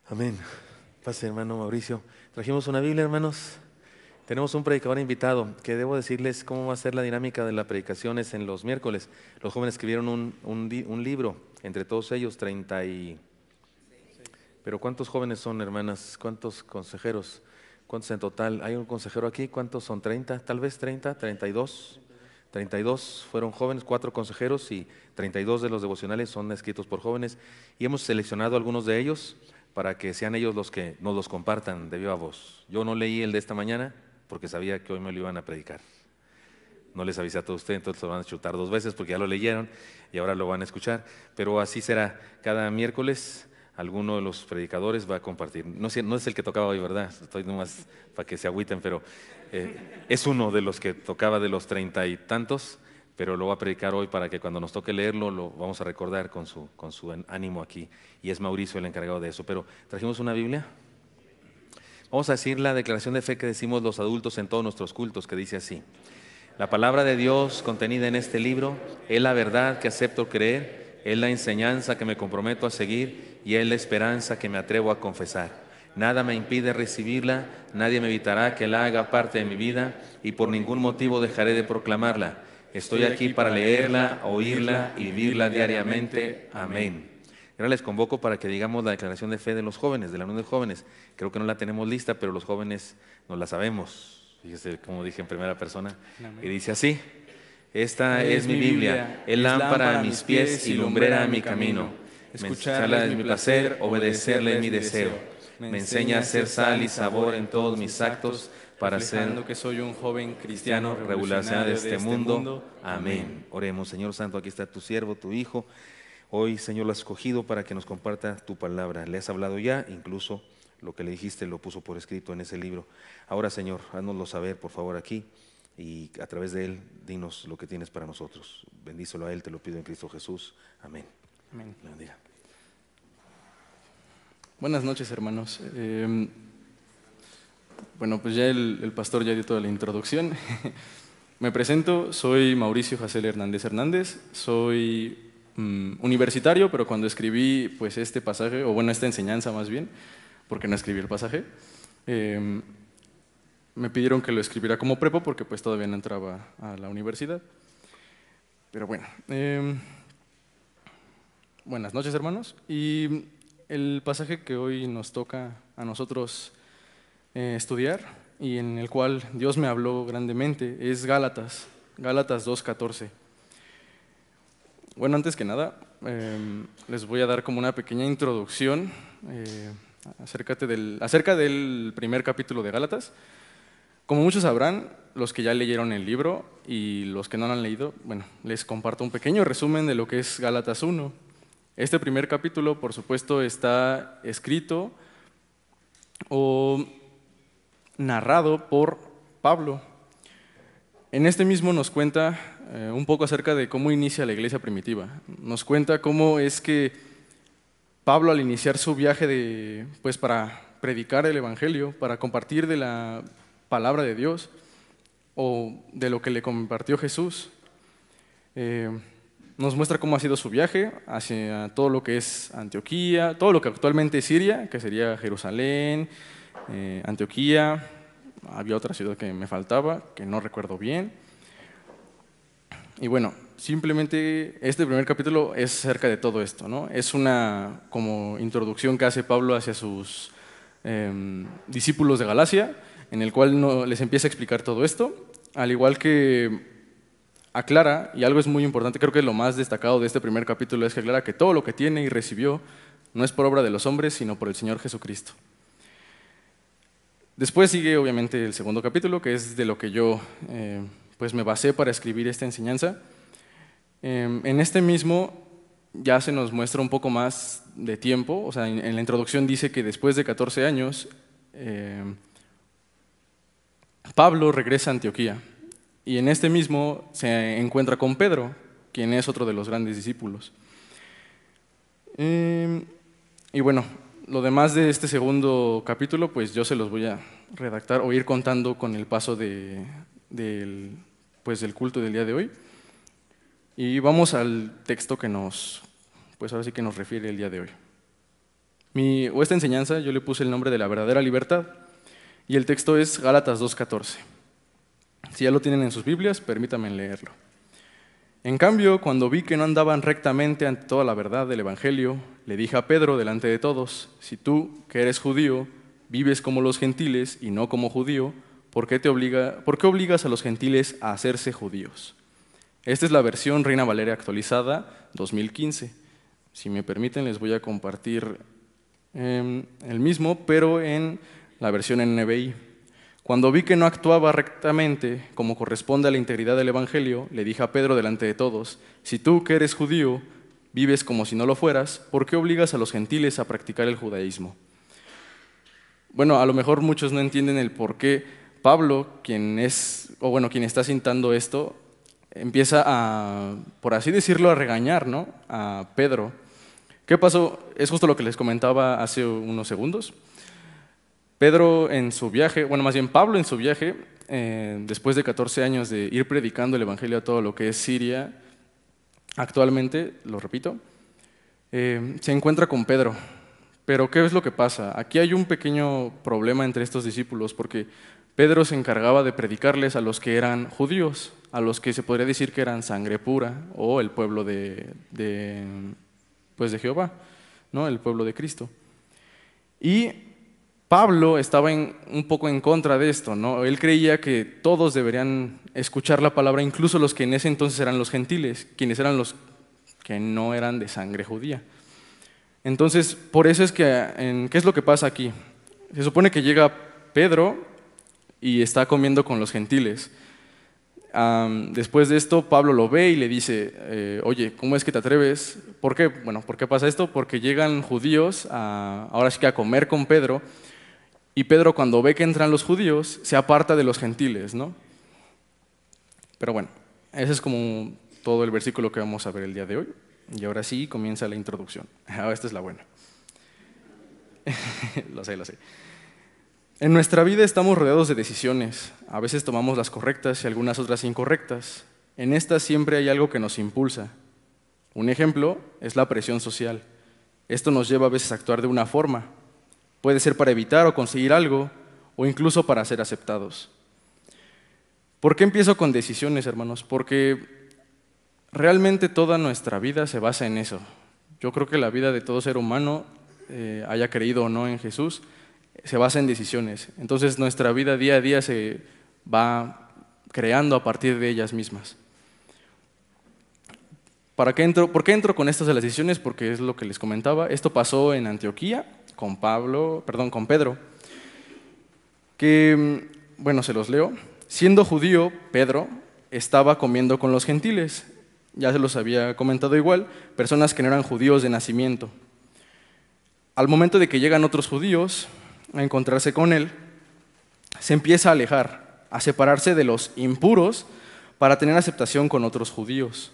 Amén. Pase, hermano Mauricio. Trajimos una Biblia, hermanos. Tenemos un predicador invitado, que debo decirles cómo va a ser la dinámica de las predicaciones en los miércoles. Los jóvenes escribieron un libro, entre todos ellos 30 y... Pero ¿cuántos jóvenes son, hermanas? ¿Cuántos consejeros? ¿Cuántos en total? ¿Hay un consejero aquí? ¿Cuántos son? ¿30? Tal vez 30, 32. 32 fueron jóvenes, 4 consejeros y 32 de los devocionales son escritos por jóvenes. Y hemos seleccionado algunos de ellos para que sean ellos los que nos los compartan de viva voz. Yo no leí el de esta mañana porque sabía que hoy me lo iban a predicar. No les avisé a todos ustedes, entonces lo van a chutar 2 veces porque ya lo leyeron y ahora lo van a escuchar. Pero así será. Cada miércoles alguno de los predicadores va a compartir. No, no es el que tocaba hoy, ¿verdad? Estoy nomás para que se agüiten, pero es uno de los que tocaba de los 30 y tantos, pero lo va a predicar hoy para que cuando nos toque leerlo lo vamos a recordar con su ánimo aquí. Y es Mauricio el encargado de eso. Pero trajimos una Biblia. Vamos a decir la declaración de fe que decimos los adultos en todos nuestros cultos, que dice así: la palabra de Dios contenida en este libro es la verdad que acepto creer, es la enseñanza que me comprometo a seguir y es la esperanza que me atrevo a confesar. Nada me impide recibirla, nadie me evitará que la haga parte de mi vida y por ningún motivo dejaré de proclamarla. Estoy aquí para leerla, oírla y vivirla diariamente. Amén. Ahora les convoco para que digamos la declaración de fe de los jóvenes, de la Unión de Jóvenes. Creo que no la tenemos lista, pero los jóvenes nos la sabemos. Fíjese como dije en primera persona. Y dice así: esta es mi Biblia, es lámpara a mis pies y lumbrera a mi camino. Escucharla es mi placer, obedecerla es mi deseo. Me enseña a hacer sal y sabor en todos mis actos para ser que soy un joven cristiano revolucionario revolucionario de este mundo. Amén. Oremos. Señor Santo, aquí está tu siervo, tu Hijo. Hoy, Señor, lo has escogido para que nos comparta tu palabra. Le has hablado ya, incluso lo que le dijiste lo puso por escrito en ese libro. Ahora, Señor, háznoslo saber, por favor, aquí, y a través de él, dinos lo que tienes para nosotros. Bendícelo a él, te lo pido en Cristo Jesús. Amén. Amén. Le bendiga. Buenas noches, hermanos. Bueno, pues ya el pastor ya dio toda la introducción. Me presento, soy Mauricio Jacel Hernández Hernández, soy universitario, pero cuando escribí pues este pasaje, o bueno, esta enseñanza más bien, porque no escribí el pasaje, me pidieron que lo escribiera como prepo porque pues todavía no entraba a la universidad. Pero bueno, buenas noches, hermanos. Y el pasaje que hoy nos toca a nosotros estudiar y en el cual Dios me habló grandemente es Gálatas 2:14. Bueno, antes que nada, les voy a dar como una pequeña introducción acerca del primer capítulo de Gálatas. Como muchos sabrán, los que ya leyeron el libro y los que no lo han leído, bueno, les comparto un pequeño resumen de lo que es Gálatas 1. Este primer capítulo, por supuesto, está escrito o narrado por Pablo. En este mismo nos cuenta un poco acerca de cómo inicia la iglesia primitiva. Nos cuenta cómo es que Pablo, al iniciar su viaje pues para predicar el evangelio, para compartir de la palabra de Dios o de lo que le compartió Jesús, nos muestra cómo ha sido su viaje hacia todo lo que es Antioquía, todo lo que actualmente es Siria, que sería Jerusalén, Antioquía. Había otra ciudad que me faltaba, que no recuerdo bien. Y bueno, simplemente este primer capítulo es acerca de todo esto, ¿no? Es una como introducción que hace Pablo hacia sus discípulos de Galacia, en el cual les empieza a explicar todo esto, al igual que aclara, y algo es muy importante, creo que lo más destacado de este primer capítulo es que aclara que todo lo que tiene y recibió no es por obra de los hombres, sino por el Señor Jesucristo. Después sigue obviamente el segundo capítulo, que es de lo que yo pues me basé para escribir esta enseñanza. En este mismo ya se nos muestra un poco más de tiempo, o sea, en la introducción dice que después de 14 años Pablo regresa a Antioquía y en este mismo se encuentra con Pedro, quien es otro de los grandes discípulos. Y bueno, lo demás de este segundo capítulo, pues yo se los voy a redactar o ir contando con el paso del culto del día de hoy. Y vamos al texto que pues ahora sí que nos refiere el día de hoy. Esta enseñanza yo le puse el nombre de la verdadera libertad y el texto es Gálatas 2:14. Si ya lo tienen en sus Biblias, permítanme leerlo. En cambio, cuando vi que no andaban rectamente ante toda la verdad del Evangelio, le dije a Pedro delante de todos: si tú, que eres judío, vives como los gentiles y no como judío, ¿por qué obligas a los gentiles a hacerse judíos? Esta es la versión Reina Valera actualizada 2015. Si me permiten, les voy a compartir el mismo, pero en la versión NBI. Cuando vi que no actuaba rectamente como corresponde a la integridad del Evangelio, le dije a Pedro delante de todos: si tú, que eres judío, vives como si no lo fueras, ¿por qué obligas a los gentiles a practicar el judaísmo? Bueno, a lo mejor muchos no entienden el por qué Pablo, quien está citando esto, empieza a, por así decirlo, a regañar, ¿no?, a Pedro. ¿Qué pasó? Es justo lo que les comentaba hace unos segundos. Pablo en su viaje, después de 14 años de ir predicando el Evangelio a todo lo que es Siria, actualmente, lo repito, se encuentra con Pedro. Pero ¿qué es lo que pasa? Aquí hay un pequeño problema entre estos discípulos, porque Pedro se encargaba de predicarles a los que eran judíos, a los que se podría decir que eran sangre pura, o el pueblo de Jehová, ¿no?, el pueblo de Cristo. Y Pablo estaba un poco en contra de esto, ¿no? Él creía que todos deberían escuchar la palabra, incluso los que en ese entonces eran los gentiles, quienes eran los que no eran de sangre judía. Entonces, por eso es que, ¿qué es lo que pasa aquí? Se supone que llega Pedro y está comiendo con los gentiles. Después de esto, Pablo lo ve y le dice: oye, ¿cómo es que te atreves? ¿Por qué? Bueno, ¿por qué pasa esto? Porque llegan judíos ahora sí que a comer con Pedro, y Pedro, cuando ve que entran los judíos, se aparta de los gentiles, ¿no? Pero bueno, ese es como todo el versículo que vamos a ver el día de hoy. Y ahora sí comienza la introducción. Esta es la buena. Lo sé. En nuestra vida estamos rodeados de decisiones. A veces tomamos las correctas y algunas otras incorrectas. En estas siempre hay algo que nos impulsa. Un ejemplo es la presión social. Esto nos lleva a veces a actuar de una forma. Puede ser para evitar o conseguir algo, o incluso para ser aceptados. ¿Por qué empiezo con decisiones, hermanos? Porque realmente toda nuestra vida se basa en eso. Yo creo que la vida de todo ser humano, haya creído o no en Jesús, se basa en decisiones. Entonces nuestra vida día a día se va creando a partir de ellas mismas. ¿Por qué entro con estas de las decisiones? Porque es lo que les comentaba. Esto pasó en Antioquía con Pedro, que, bueno, se los leo. Siendo judío, Pedro estaba comiendo con los gentiles. Ya se los había comentado igual, personas que no eran judíos de nacimiento. Al momento de que llegan otros judíos a encontrarse con él, se empieza a alejar, a separarse de los impuros para tener aceptación con otros judíos.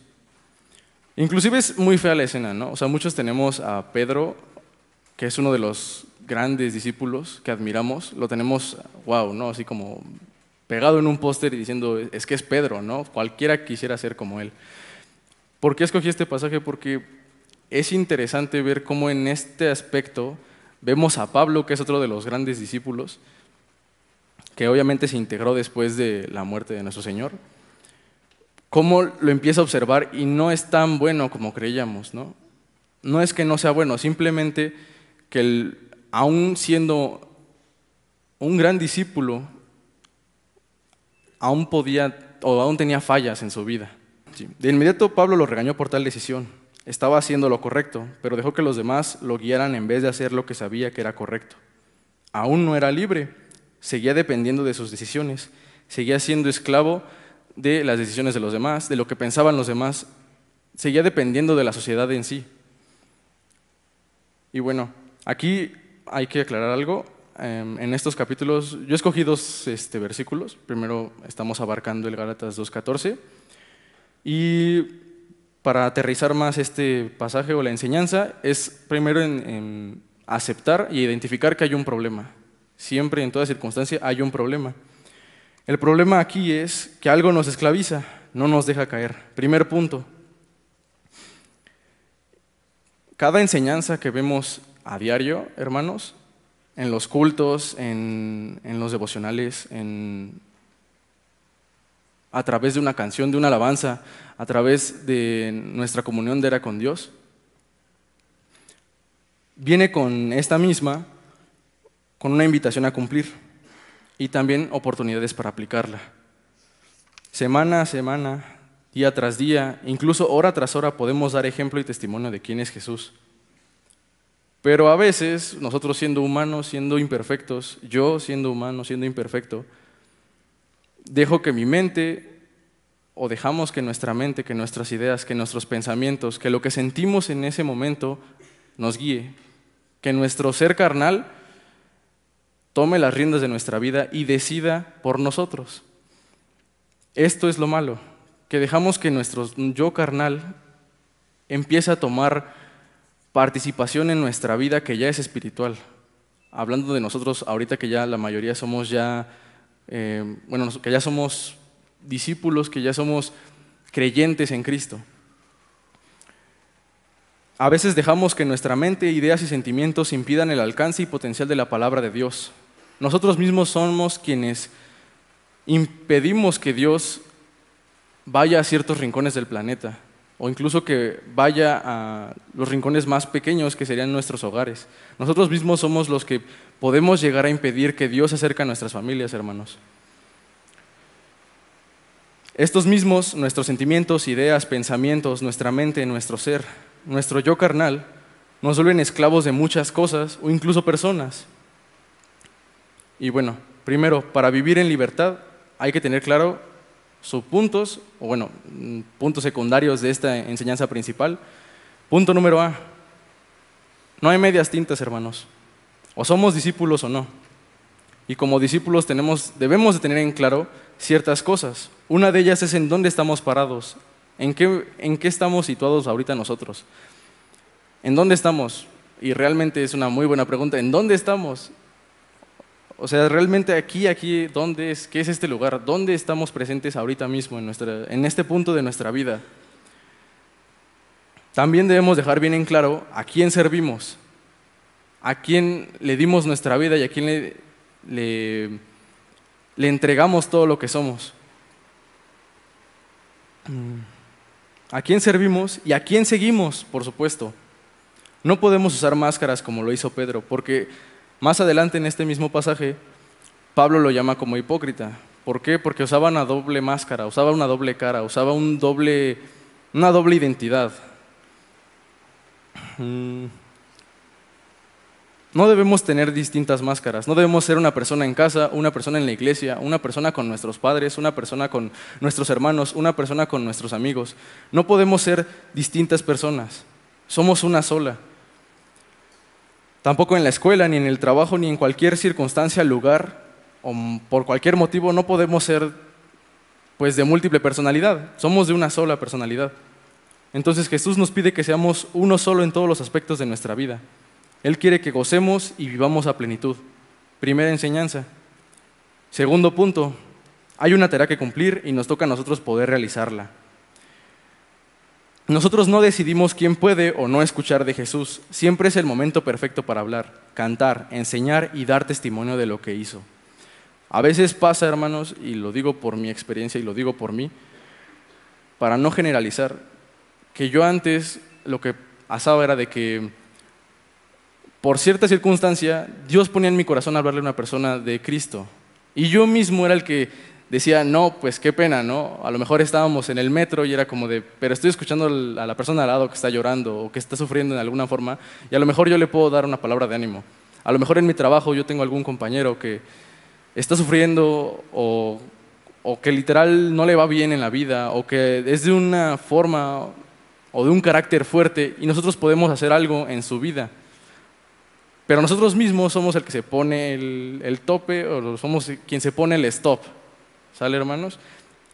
Inclusive es muy fea la escena, ¿no? O sea, muchos tenemos a Pedro, que es uno de los grandes discípulos que admiramos, lo tenemos, wow, ¿no?, así como pegado en un póster y diciendo: es que es Pedro, ¿no? Cualquiera quisiera ser como él. ¿Por qué escogí este pasaje? Porque es interesante ver cómo en este aspecto vemos a Pablo, que es otro de los grandes discípulos, que obviamente se integró después de la muerte de nuestro Señor, cómo lo empieza a observar y no es tan bueno como creíamos, ¿no? No es que no sea bueno, simplemente que él, aún siendo un gran discípulo, aún tenía fallas en su vida. Sí. De inmediato Pablo lo regañó por tal decisión. Estaba haciendo lo correcto, pero dejó que los demás lo guiaran en vez de hacer lo que sabía que era correcto. Aún no era libre, seguía dependiendo de sus decisiones, seguía siendo esclavo de las decisiones de los demás, de lo que pensaban los demás, seguía dependiendo de la sociedad en sí. Y bueno, aquí hay que aclarar algo. En estos capítulos, yo escogí dos versículos. Primero estamos abarcando el Gálatas 2:14, y para aterrizar más este pasaje o la enseñanza, es primero en aceptar y identificar que hay un problema. Siempre, en toda circunstancia, hay un problema. El problema aquí es que algo nos esclaviza, no nos deja caer. Primer punto. Cada enseñanza que vemos a diario, hermanos, en los cultos, en los devocionales, a través de una canción, de una alabanza, a través de nuestra comunión diaria con Dios, viene con esta misma, con una invitación a cumplir y también oportunidades para aplicarla. Semana a semana, día tras día, incluso hora tras hora podemos dar ejemplo y testimonio de quién es Jesús. Pero a veces, nosotros siendo humanos, siendo imperfectos, yo siendo humano, siendo imperfecto, dejo que mi mente, o dejamos que nuestra mente, que nuestras ideas, que nuestros pensamientos, que lo que sentimos en ese momento nos guíe, que nuestro ser carnal tome las riendas de nuestra vida y decida por nosotros. Esto es lo malo, que dejamos que nuestro yo carnal empiece a tomar participación en nuestra vida que ya es espiritual. Hablando de nosotros, ahorita que ya la mayoría somos que ya somos discípulos, que ya somos creyentes en Cristo. A veces dejamos que nuestra mente, ideas y sentimientos impidan el alcance y potencial de la palabra de Dios. Nosotros mismos somos quienes impedimos que Dios vaya a ciertos rincones del planeta, o incluso que vaya a los rincones más pequeños que serían nuestros hogares. Nosotros mismos somos los que podemos llegar a impedir que Dios se acerque a nuestras familias, hermanos. Estos mismos, nuestros sentimientos, ideas, pensamientos, nuestra mente, nuestro ser, nuestro yo carnal, nos vuelven esclavos de muchas cosas o incluso personas. Y bueno, primero, para vivir en libertad hay que tener claro puntos secundarios de esta enseñanza principal. Punto número A: no hay medias tintas, hermanos. O somos discípulos o no. Y como discípulos debemos de tener en claro ciertas cosas. Una de ellas es en dónde estamos parados, en qué estamos situados ahorita nosotros. ¿En dónde estamos? Y realmente es una muy buena pregunta. ¿En dónde estamos? O sea, realmente aquí, ¿dónde es? ¿Qué es este lugar? ¿Dónde estamos presentes ahorita mismo en este punto de nuestra vida? También debemos dejar bien en claro a quién servimos, a quién le dimos nuestra vida y a quién le entregamos todo lo que somos. ¿A quién servimos y a quién seguimos, por supuesto? No podemos usar máscaras como lo hizo Pedro, porque más adelante en este mismo pasaje, Pablo lo llama como hipócrita. ¿Por qué? Porque usaba una doble máscara, usaba una doble cara, usaba una doble identidad. No debemos tener distintas máscaras, no debemos ser una persona en casa, una persona en la iglesia, una persona con nuestros padres, una persona con nuestros hermanos, una persona con nuestros amigos. No podemos ser distintas personas, somos una sola. Tampoco en la escuela, ni en el trabajo, ni en cualquier circunstancia, lugar, o por cualquier motivo, no podemos ser de múltiple personalidad, somos de una sola personalidad. Entonces Jesús nos pide que seamos uno solo en todos los aspectos de nuestra vida. Él quiere que gocemos y vivamos a plenitud. Primera enseñanza. Segundo punto, hay una tarea que cumplir y nos toca a nosotros poder realizarla. Nosotros no decidimos quién puede o no escuchar de Jesús. Siempre es el momento perfecto para hablar, cantar, enseñar y dar testimonio de lo que hizo. A veces pasa, hermanos, y lo digo por mi experiencia y lo digo por mí, para no generalizar, que yo antes lo que pasaba era de que por cierta circunstancia Dios ponía en mi corazón hablarle a una persona de Cristo. Y yo mismo era el que decía, no, pues qué pena, ¿no? A lo mejor estábamos en el metro y era como pero estoy escuchando a la persona al lado que está llorando o que está sufriendo en alguna forma y a lo mejor yo le puedo dar una palabra de ánimo. A lo mejor en mi trabajo yo tengo algún compañero que está sufriendo o que literal no le va bien en la vida o que es de una forma o de un carácter fuerte y nosotros podemos hacer algo en su vida. Pero nosotros mismos somos el que se pone el tope o somos quien se pone el stop. ¿Sale, hermanos?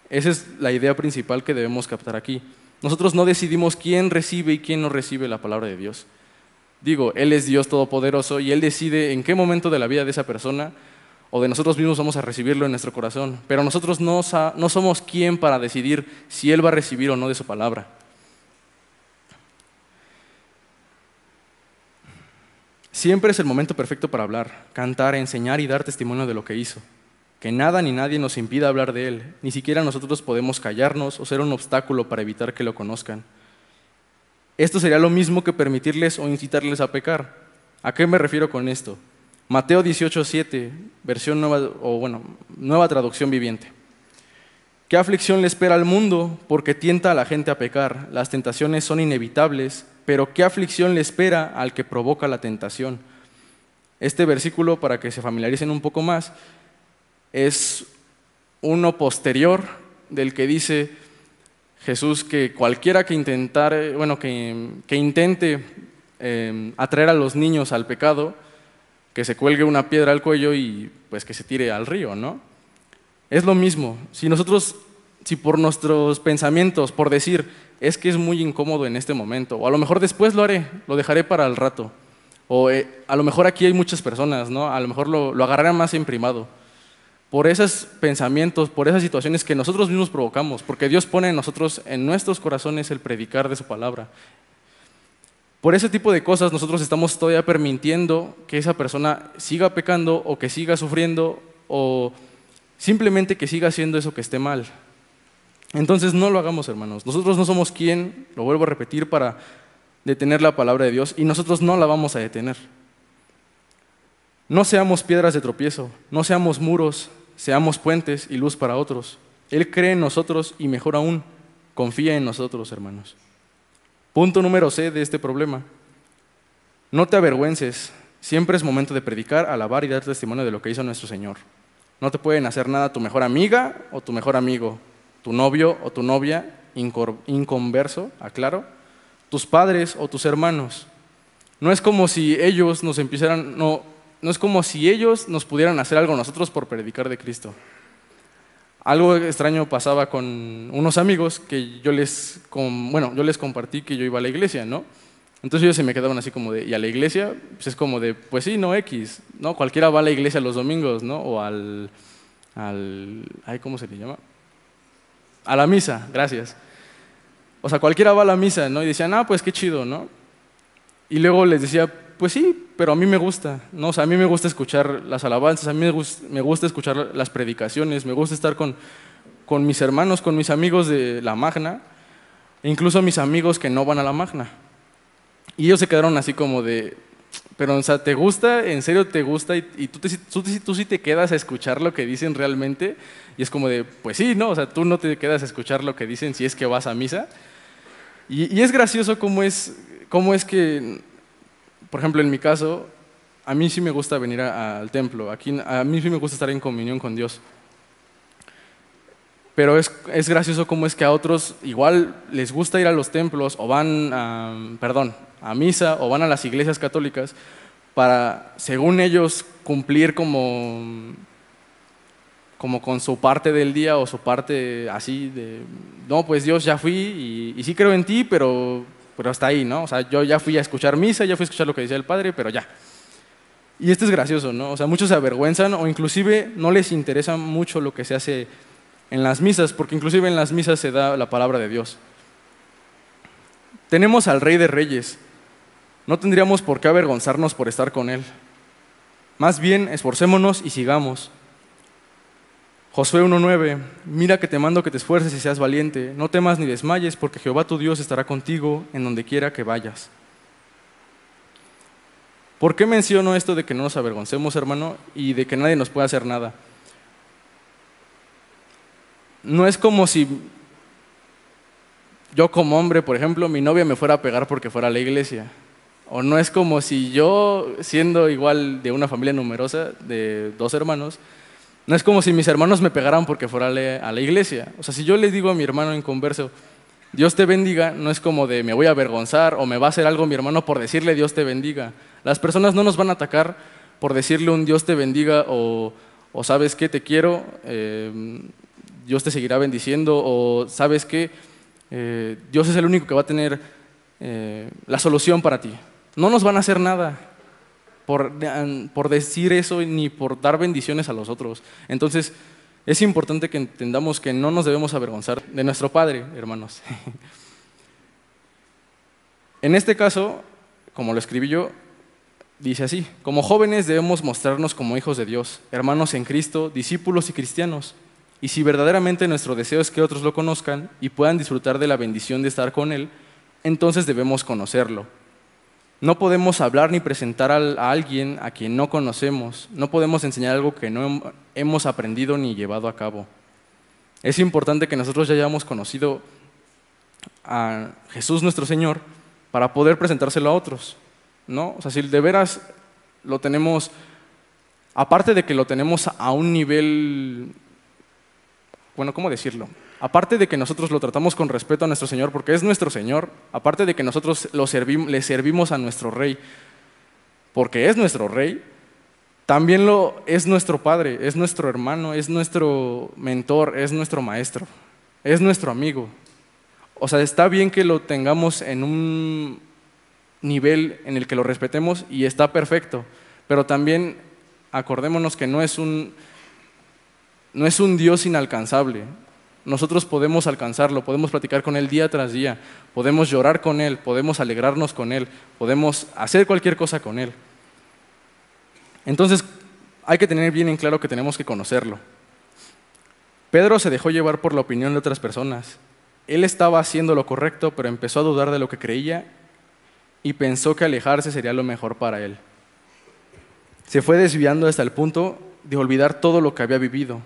Esa es la idea principal que debemos captar aquí. Nosotros no decidimos quién recibe y quién no recibe la palabra de Dios. Digo, Él es Dios Todopoderoso y Él decide en qué momento de la vida de esa persona o de nosotros mismos vamos a recibirlo en nuestro corazón. Pero nosotros no somos quien para decidir si Él va a recibir o no de su palabra. Siempre es el momento perfecto para hablar, cantar, enseñar y dar testimonio de lo que hizo. Que nada ni nadie nos impida hablar de Él, ni siquiera nosotros podemos callarnos o ser un obstáculo para evitar que lo conozcan. Esto sería lo mismo que permitirles o incitarles a pecar. ¿A qué me refiero con esto? Mateo 18:7, versión nueva, nueva traducción viviente. ¿Qué aflicción le espera al mundo? Porque tienta a la gente a pecar. Las tentaciones son inevitables, pero ¿qué aflicción le espera al que provoca la tentación? Este versículo, para que se familiaricen un poco más, es uno posterior del que dice Jesús que cualquiera que intente atraer a los niños al pecado, que se cuelgue una piedra al cuello y pues que se tire al río, ¿no? Es lo mismo. Si por nuestros pensamientos, por decir, es que es muy incómodo en este momento, o a lo mejor después lo haré, lo dejaré para el rato, o a lo mejor aquí hay muchas personas, ¿no? A lo mejor lo agarrarán más imprimado. Por esos pensamientos, por esas situaciones que nosotros mismos provocamos, porque Dios pone en nosotros, en nuestros corazones, el predicar de su palabra. Por ese tipo de cosas nosotros estamos todavía permitiendo que esa persona siga pecando o que siga sufriendo o simplemente que siga haciendo eso que esté mal. Entonces no lo hagamos, hermanos. Nosotros no somos quien, lo vuelvo a repetir, para detener la palabra de Dios y nosotros no la vamos a detener. No seamos piedras de tropiezo, no seamos muros, seamos puentes y luz para otros. Él cree en nosotros y mejor aún, confía en nosotros, hermanos. Punto número C de este problema. No te avergüences, siempre es momento de predicar, alabar y dar testimonio de lo que hizo nuestro Señor. No te pueden hacer nada tu mejor amiga o tu mejor amigo, tu novio o tu novia, inconverso, aclaro, tus padres o tus hermanos. No es como si ellos nos no es como si ellos nos pudieran hacer algo a nosotros por predicar de Cristo. Algo extraño pasaba con unos amigos que yo les compartí que yo iba a la iglesia, ¿no? Entonces ellos se me quedaban así como de, ¿y a la iglesia? Pues es como de, pues sí, no X, ¿no? Cualquiera va a la iglesia los domingos, ¿no? O ¿cómo se le llama? A la misa, gracias. O sea, cualquiera va a la misa, ¿no? Y decían, pues qué chido, ¿no? Y luego les decía, pues sí, pero a mí me gusta, ¿no? O sea, a mí me gusta escuchar las alabanzas, a mí me gusta escuchar las predicaciones, me gusta estar con mis hermanos, con mis amigos de la Magna, e incluso mis amigos que no van a la Magna. Y ellos se quedaron así como de, pero, o sea, ¿te gusta? ¿En serio te gusta? ¿Y tú sí te quedas a escuchar lo que dicen realmente? Y es como de, pues sí, ¿no? O sea, tú no te quedas a escuchar lo que dicen si es que vas a misa. Y es gracioso cómo es que, por ejemplo, en mi caso, a mí sí me gusta venir al templo, a mí sí me gusta estar en comunión con Dios. Pero es gracioso cómo es que a otros igual les gusta ir a los templos o van a misa o van a las iglesias católicas para, según ellos, cumplir como con su parte del día o su parte así de, no, pues Dios, ya fui y sí creo en ti, pero hasta ahí, ¿no? O sea, yo ya fui a escuchar misa, ya fui a escuchar lo que decía el Padre, pero ya. Y esto es gracioso, ¿no? O sea, muchos se avergüenzan o inclusive no les interesa mucho lo que se hace en las misas, porque inclusive en las misas se da la palabra de Dios. Tenemos al Rey de Reyes. No tendríamos por qué avergonzarnos por estar con Él. Más bien, esforcémonos y sigamos. Josué 1:9, mira que te mando que te esfuerces y seas valiente, no temas ni desmayes, porque Jehová tu Dios estará contigo en donde quiera que vayas. ¿Por qué menciono esto de que no nos avergoncemos, hermano, y de que nadie nos pueda hacer nada? No es como si yo como hombre, por ejemplo, mi novia me fuera a pegar porque fuera a la iglesia. O no es como si yo, siendo igual de una familia numerosa, de 2 hermanos, no es como si mis hermanos me pegaran porque fuera a la iglesia. O sea, si yo le digo a mi hermano inconverso, Dios te bendiga, no es como de me voy a avergonzar o me va a hacer algo mi hermano por decirle Dios te bendiga. Las personas no nos van a atacar por decirle un Dios te bendiga o sabes qué, te quiero, Dios te seguirá bendiciendo o sabes qué, Dios es el único que va a tener la solución para ti. No nos van a hacer nada por decir eso ni por dar bendiciones a los otros. Entonces, es importante que entendamos que no nos debemos avergonzar de nuestro Padre, hermanos. En este caso, como lo escribí yo, Dice así: como jóvenes debemos mostrarnos como hijos de Dios, hermanos en Cristo, discípulos y cristianos. Y si verdaderamente nuestro deseo es que otros lo conozcan y puedan disfrutar de la bendición de estar con Él, entonces debemos conocerlo. No podemos hablar ni presentar a alguien a quien no conocemos. No podemos enseñar algo que no hemos aprendido ni llevado a cabo. Es importante que nosotros ya hayamos conocido a Jesús nuestro Señor para poder presentárselo a otros, ¿no? O sea, si de veras lo tenemos, aparte de que lo tenemos a un nivel, bueno, ¿cómo decirlo? Aparte de que nosotros lo tratamos con respeto a nuestro Señor, porque es nuestro Señor, aparte de que nosotros le servimos a nuestro Rey, porque es nuestro Rey, también es nuestro Padre, es nuestro hermano, es nuestro mentor, es nuestro maestro, es nuestro amigo. O sea, está bien que lo tengamos en un nivel en el que lo respetemos y está perfecto, pero también acordémonos que no es un Dios inalcanzable. Nosotros podemos alcanzarlo, podemos platicar con Él día tras día, podemos llorar con Él, podemos alegrarnos con Él, podemos hacer cualquier cosa con Él. Entonces, hay que tener bien en claro que tenemos que conocerlo. Pedro se dejó llevar por la opinión de otras personas. Él estaba haciendo lo correcto, pero empezó a dudar de lo que creía y pensó que alejarse sería lo mejor para él. Se fue desviando hasta el punto de olvidar todo lo que había vivido.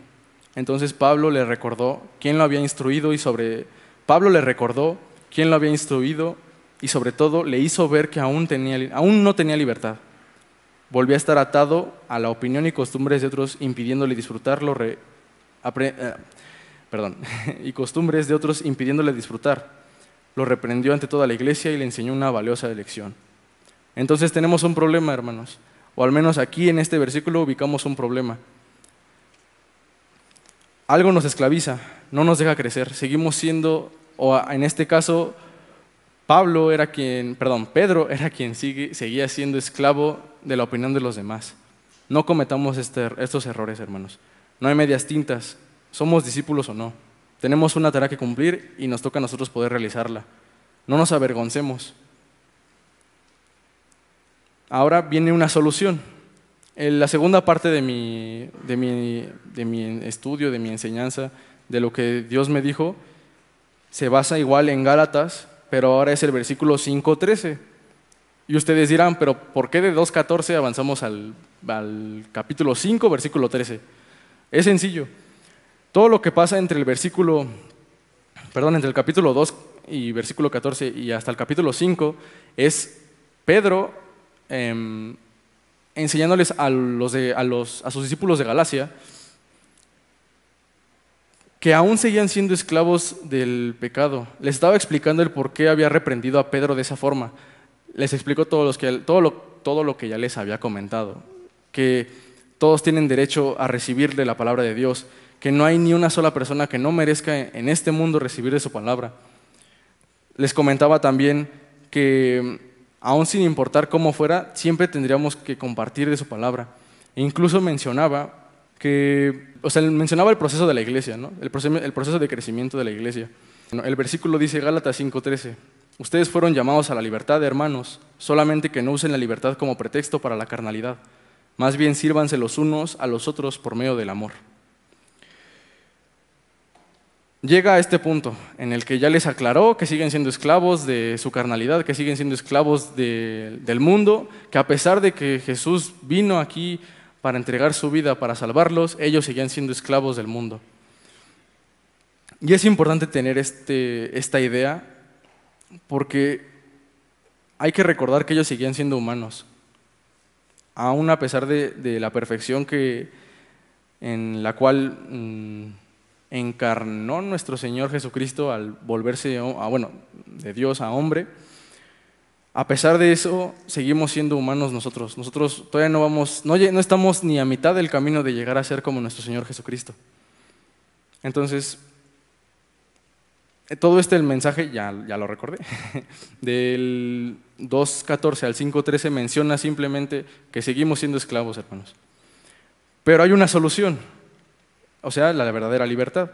Entonces Pablo le recordó quién lo había instruido y sobre todo le hizo ver que aún no tenía libertad. Volvió a estar atado a la opinión y costumbres de otros, impidiéndole disfrutarlo, Lo reprendió ante toda la iglesia y le enseñó una valiosa lección. Entonces tenemos un problema, hermanos, o al menos aquí en este versículo ubicamos un problema. Algo nos esclaviza, no nos deja crecer, seguimos siendo, o en este caso, Pedro era quien seguía siendo esclavo de la opinión de los demás. No cometamos estos errores, hermanos. No hay medias tintas, somos discípulos o no. Tenemos una tarea que cumplir y nos toca a nosotros poder realizarla. No nos avergoncemos. Ahora viene una solución. La segunda parte de mi estudio, de mi enseñanza, de lo que Dios me dijo, se basa igual en Gálatas, pero ahora es el versículo 5:13. Y ustedes dirán, pero ¿por qué de 2:14 avanzamos al capítulo 5, versículo 13? Es sencillo. Todo lo que pasa entre el capítulo 2 y versículo 14 y hasta el capítulo 5 es Pedro enseñándoles a sus discípulos de Galacia que aún seguían siendo esclavos del pecado. Les estaba explicando el por qué había reprendido a Pedro de esa forma. Les explicó todo lo que ya les había comentado, que todos tienen derecho a recibir de la palabra de Dios, que no hay ni una sola persona que no merezca en este mundo recibir de su palabra. Les comentaba también que aún sin importar cómo fuera, siempre tendríamos que compartir de su palabra. E incluso mencionaba el proceso de la iglesia, ¿no? El proceso de crecimiento de la iglesia. El versículo dice, Gálatas 5:13, ustedes fueron llamados a la libertad, hermanos, solamente que no usen la libertad como pretexto para la carnalidad. Más bien sírvanse los unos a los otros por medio del amor. Llega a este punto en el que ya les aclaró que siguen siendo esclavos de su carnalidad, que siguen siendo esclavos del mundo, que a pesar de que Jesús vino aquí para entregar su vida, para salvarlos, ellos seguían siendo esclavos del mundo. Y es importante tener esta idea porque hay que recordar que ellos seguían siendo humanos, aún a pesar de la perfección en la cual encarnó nuestro Señor Jesucristo al volverse de Dios a hombre. A pesar de eso, seguimos siendo humanos nosotros. Nosotros todavía no estamos ni a mitad del camino de llegar a ser como nuestro Señor Jesucristo. Entonces, todo el mensaje, ya lo recordé, del 2:14 al 5:13 menciona simplemente que seguimos siendo esclavos, hermanos. Pero hay una solución. O sea, la verdadera libertad.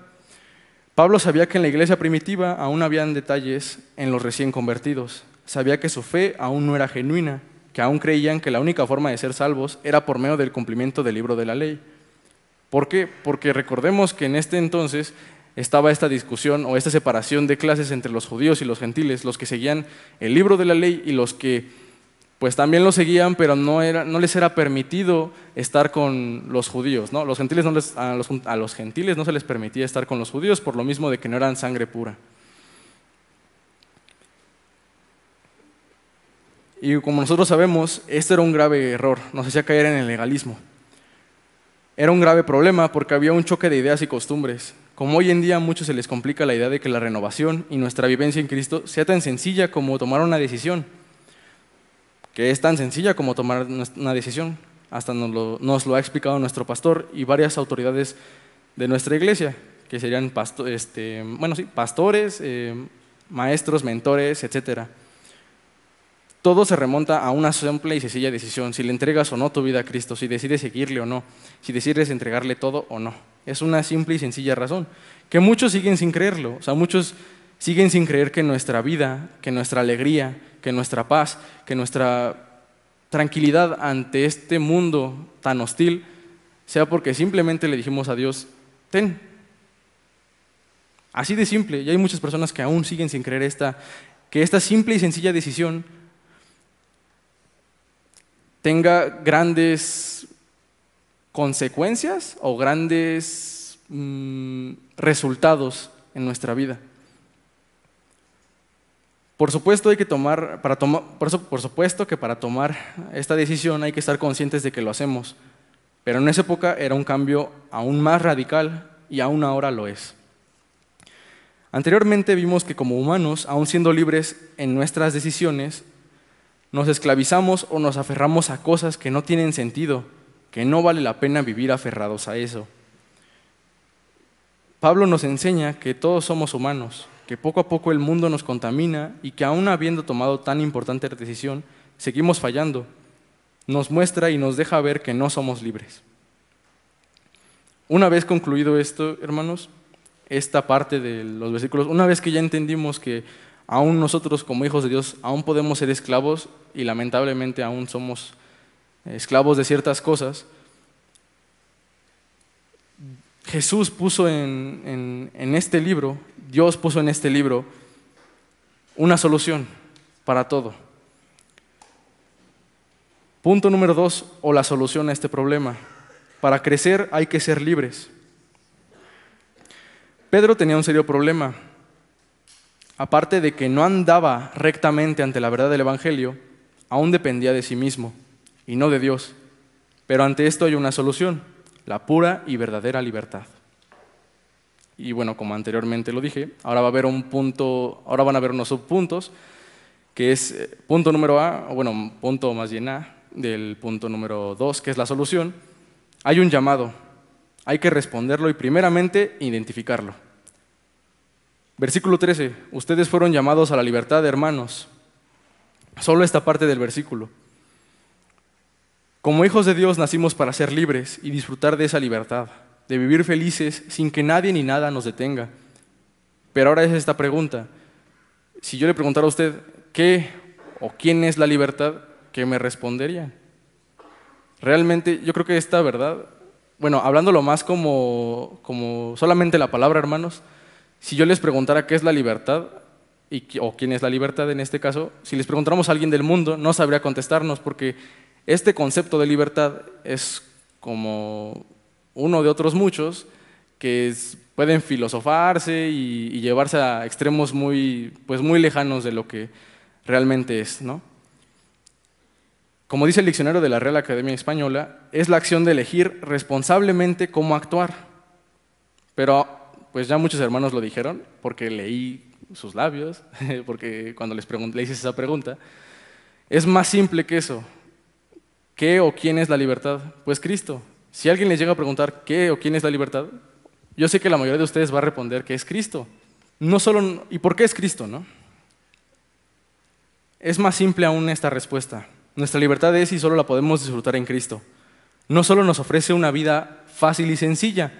Pablo sabía que en la iglesia primitiva aún habían detalles en los recién convertidos. Sabía que su fe aún no era genuina que aún creían que la única forma de ser salvos era por medio del cumplimiento del libro de la ley. ¿Por qué? Porque recordemos que en este entonces estaba esta discusión o esta separación de clases entre los judíos y los gentiles, los que seguían el libro de la ley y los que pues también lo seguían, pero no les era permitido estar con los judíos, ¿no? A los gentiles no se les permitía estar con los judíos por lo mismo de que no eran sangre pura. Y como nosotros sabemos, esto era un grave error, nos hacía caer en el legalismo. Era un grave problema porque había un choque de ideas y costumbres. Como hoy en día a muchos se les complica la idea de que la renovación y nuestra vivencia en Cristo sea tan sencilla como tomar una decisión, que es tan sencilla como tomar una decisión. Hasta nos lo ha explicado nuestro pastor y varias autoridades de nuestra iglesia, que serían pastores, maestros, mentores, etc. Todo se remonta a una simple y sencilla decisión, si le entregas o no tu vida a Cristo, si decides seguirle o no, si decides entregarle todo o no. Es una simple y sencilla razón, que muchos siguen sin creerlo. O sea, muchos siguen sin creer que nuestra vida, que nuestra alegría, que nuestra paz, que nuestra tranquilidad ante este mundo tan hostil sea porque simplemente le dijimos a Dios, ten. Así de simple. Y hay muchas personas que aún siguen sin creer que esta simple y sencilla decisión tenga grandes consecuencias o grandes resultados en nuestra vida. Por supuesto que para tomar esta decisión hay que estar conscientes de que lo hacemos, pero en esa época era un cambio aún más radical y aún ahora lo es. Anteriormente vimos que como humanos, aún siendo libres en nuestras decisiones, nos esclavizamos o nos aferramos a cosas que no tienen sentido, que no vale la pena vivir aferrados a eso. Pablo nos enseña que todos somos humanos, que poco a poco el mundo nos contamina y que aún habiendo tomado tan importante decisión, seguimos fallando. Nos muestra y nos deja ver que no somos libres. Una vez concluido esto, hermanos, esta parte de los versículos, una vez que ya entendimos que aún nosotros como hijos de Dios aún podemos ser esclavos y lamentablemente aún somos esclavos de ciertas cosas, Jesús puso en este libro, Dios puso en este libro una solución para todo. Punto número 2, o la solución a este problema. Para crecer hay que ser libres. Pedro tenía un serio problema. Aparte de que no andaba rectamente ante la verdad del Evangelio, aún dependía de sí mismo y no de Dios. Pero ante esto hay una solución, la pura y verdadera libertad. Y bueno, como anteriormente lo dije, ahora van a haber unos subpuntos, que es punto número A, punto más bien A, del punto número 2, que es la solución. Hay un llamado, hay que responderlo y primeramente identificarlo. Versículo 13, ustedes fueron llamados a la libertad, hermanos. Solo esta parte del versículo. Como hijos de Dios nacimos para ser libres y disfrutar de esa libertad, de vivir felices sin que nadie ni nada nos detenga. Pero ahora es esta pregunta. Si yo le preguntara a usted, ¿qué o quién es la libertad? ¿Qué me respondería? Realmente yo creo que esta verdad, hablándolo más como solamente la palabra, hermanos, si yo les preguntara qué es la libertad o quién es la libertad en este caso, si les preguntáramos a alguien del mundo, no sabría contestarnos porque este concepto de libertad es como uno de otros muchos que pueden filosofarse y llevarse a extremos muy lejanos de lo que realmente es, ¿no? Como dice el diccionario de la Real Academia Española, es la acción de elegir responsablemente cómo actuar. Pero pues ya muchos hermanos lo dijeron, porque leí sus labios, porque cuando les hice esa pregunta, es más simple que eso. ¿Qué o quién es la libertad? Pues Cristo. Si alguien les llega a preguntar qué o quién es la libertad, yo sé que la mayoría de ustedes va a responder que es Cristo. ¿Y por qué es Cristo, no? Es más simple aún esta respuesta. Nuestra libertad es y solo la podemos disfrutar en Cristo. No solo nos ofrece una vida fácil y sencilla,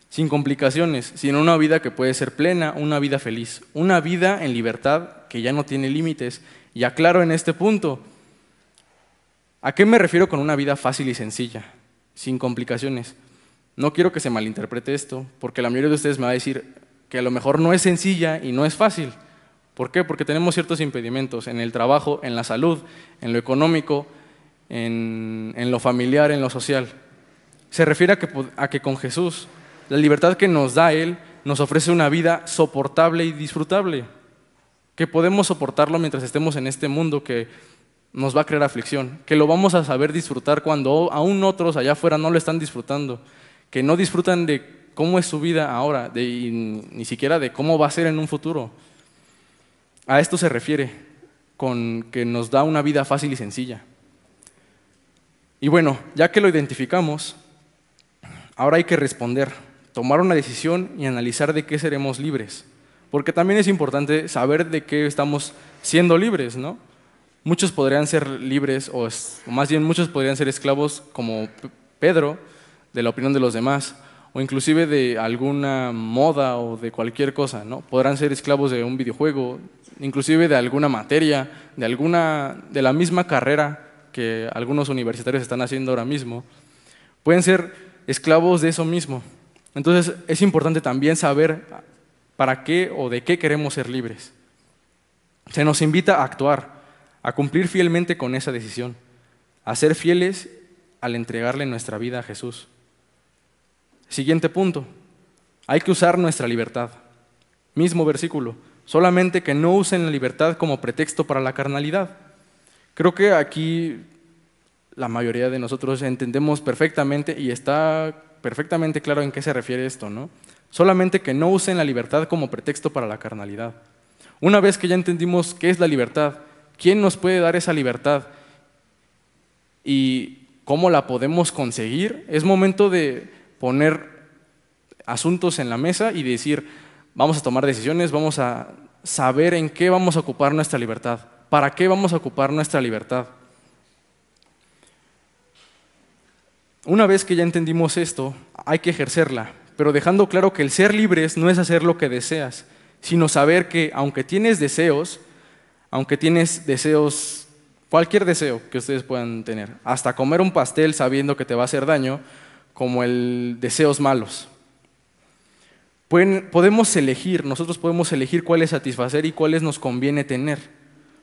sin complicaciones, sino una vida que puede ser plena, una vida feliz, una vida en libertad que ya no tiene límites. Y aclaro en este punto, ¿A qué me refiero con una vida fácil y sencilla, sin complicaciones? No quiero que se malinterprete esto, porque la mayoría de ustedes me va a decir que a lo mejor no es sencilla y no es fácil. ¿Por qué? Porque tenemos ciertos impedimentos en el trabajo, en la salud, en lo económico, en lo familiar, en lo social. Se refiere a que con Jesús, la libertad que nos da Él, nos ofrece una vida soportable y disfrutable, que podemos soportarlo mientras estemos en este mundo que nos va a crear aflicción, que lo vamos a saber disfrutar cuando aún otros allá afuera no lo están disfrutando, que no disfrutan de cómo es su vida ahora, y ni siquiera de cómo va a ser en un futuro. A esto se refiere con que nos da una vida fácil y sencilla. Y bueno, ya que lo identificamos, ahora hay que responder, tomar una decisión y analizar de qué seremos libres. Porque también es importante saber de qué estamos siendo libres, ¿no? Muchos podrían ser libres, o más bien muchos podrían ser esclavos como Pedro, de la opinión de los demás, o inclusive de alguna moda o de cualquier cosa, ¿no? Podrán ser esclavos de un videojuego, inclusive de alguna materia, de la misma carrera que algunos universitarios están haciendo ahora mismo. Pueden ser esclavos de eso mismo. Entonces es importante también saber para qué o de qué queremos ser libres. Se nos invita a actuar, a cumplir fielmente con esa decisión, a ser fieles al entregarle nuestra vida a Jesús. Siguiente punto, hay que usar nuestra libertad. Mismo versículo, solamente que no usen la libertad como pretexto para la carnalidad. Creo que aquí la mayoría de nosotros entendemos perfectamente y está perfectamente claro en qué se refiere esto, ¿no? Solamente que no usen la libertad como pretexto para la carnalidad. Una vez que ya entendimos qué es la libertad, quién nos puede dar esa libertad y cómo la podemos conseguir, es momento de poner asuntos en la mesa y decir, vamos a tomar decisiones, vamos a saber en qué vamos a ocupar nuestra libertad, para qué vamos a ocupar nuestra libertad. Una vez que ya entendimos esto, hay que ejercerla, pero dejando claro que el ser libres no es hacer lo que deseas, sino saber que aunque tienes deseos, cualquier deseo que ustedes puedan tener, hasta comer un pastel sabiendo que te va a hacer daño, como el deseos malos. Nosotros podemos elegir cuáles satisfacer y cuáles nos conviene tener.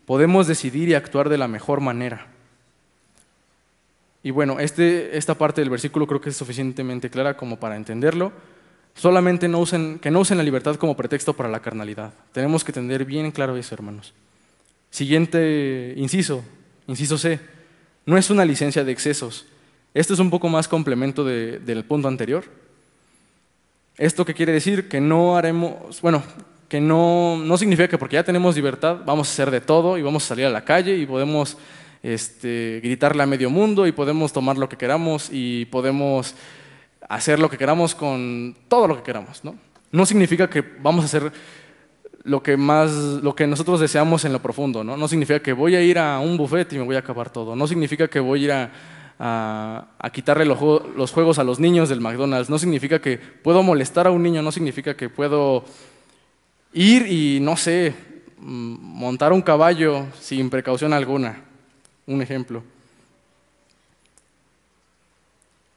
Podemos decidir y actuar de la mejor manera. Y bueno, esta parte del versículo creo que es suficientemente clara como para entenderlo. Solamente que no usen la libertad como pretexto para la carnalidad. Tenemos que tener bien claro eso, hermanos. Siguiente inciso C. No es una licencia de excesos. Esto es un poco más complemento del punto anterior. ¿Esto qué quiere decir? Que no significa que porque ya tenemos libertad vamos a hacer de todo y vamos a salir a la calle y podemos gritarle a medio mundo y podemos tomar lo que queramos y podemos hacer lo que queramos con todo lo que queramos, ¿no? No significa que vamos a hacer lo que nosotros deseamos en lo profundo, ¿no? No significa que voy a ir a un buffet y me voy a acabar todo. No significa que voy a ir a quitarle los juegos a los niños del McDonald's. No significa que puedo molestar a un niño. No significa que puedo ir y, no sé, montar un caballo sin precaución alguna. Un ejemplo.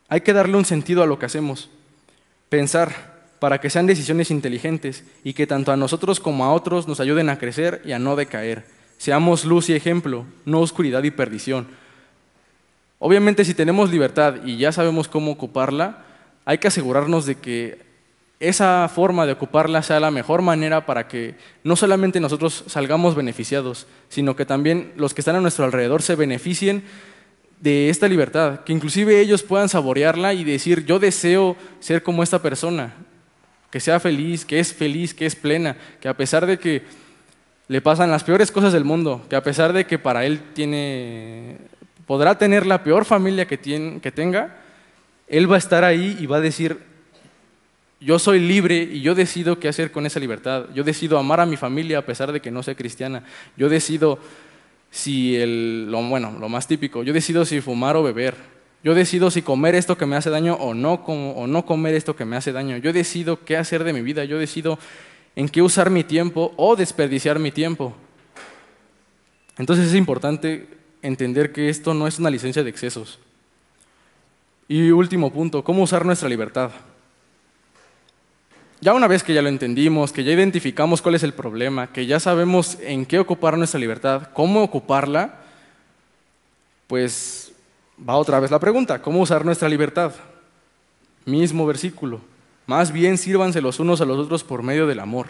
Hay que darle un sentido a lo que hacemos. Pensar para que sean decisiones inteligentes y que tanto a nosotros como a otros nos ayuden a crecer y a no decaer. Seamos luz y ejemplo, no oscuridad y perdición. Obviamente, si tenemos libertad y ya sabemos cómo ocuparla, hay que asegurarnos de que esa forma de ocuparla sea la mejor manera para que no solamente nosotros salgamos beneficiados, sino que también los que están a nuestro alrededor se beneficien de esta libertad, que inclusive ellos puedan saborearla y decir, yo deseo ser como esta persona, que sea feliz, que es plena, que a pesar de que le pasan las peores cosas del mundo, que a pesar de que para él podrá tener la peor familia que tenga, él va a estar ahí y va a decir, yo soy libre y yo decido qué hacer con esa libertad. Yo decido amar a mi familia a pesar de que no sea cristiana. Yo decido lo más típico, yo decido si fumar o beber. Yo decido si comer esto que me hace daño o no comer esto que me hace daño. Yo decido qué hacer de mi vida. Yo decido en qué usar mi tiempo o desperdiciar mi tiempo. Entonces es importante entender que esto no es una licencia de excesos. Y último punto, ¿cómo usar nuestra libertad? Ya una vez que ya lo entendimos, que ya identificamos cuál es el problema, que ya sabemos en qué ocupar nuestra libertad, cómo ocuparla, pues va otra vez la pregunta, ¿cómo usar nuestra libertad? Mismo versículo, más bien sírvanse los unos a los otros por medio del amor.